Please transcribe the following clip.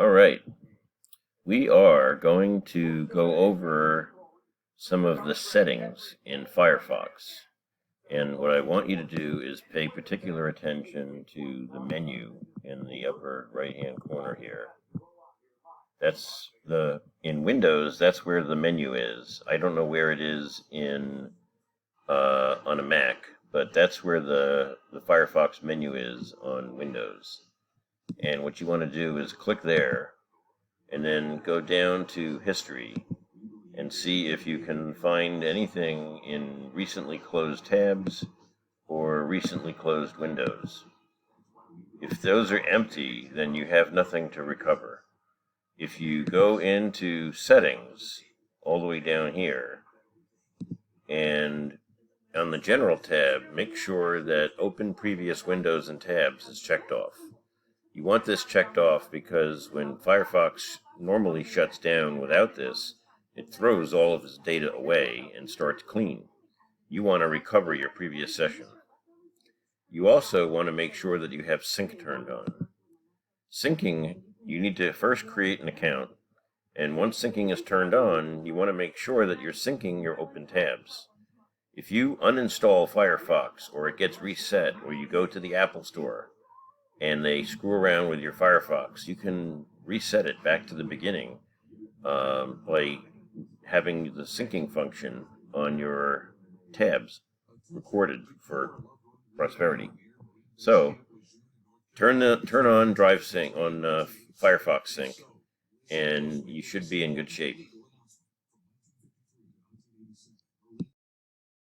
All right, we are going to go over some of the settings in Firefox. And what I want you to do is pay particular attention to the menu in the upper right-hand corner here. In Windows, that's where the menu is. I don't know where it is on a Mac, but that's where the Firefox menu is on Windows. And what you want to do is click there and then go down to history and see if you can find anything in recently closed tabs or recently closed windows. If those are empty, then you have nothing to recover. If you go into settings all the way down here and on the general tab, make sure that open previous windows and tabs is checked off. You want this checked off because when Firefox normally shuts down without this, it throws all of its data away and starts clean. You want to recover your previous session. You also want to make sure that you have sync turned on. Syncing, you need to first create an account, and once syncing is turned on, you want to make sure that you're syncing your open tabs. If you uninstall Firefox or it gets reset or you go to the Apple Store and they screw around with your Firefox, you can reset it back to the beginning by having the syncing function on your tabs recorded for prosperity. So turn on Drive Sync on Firefox Sync, and you should be in good shape.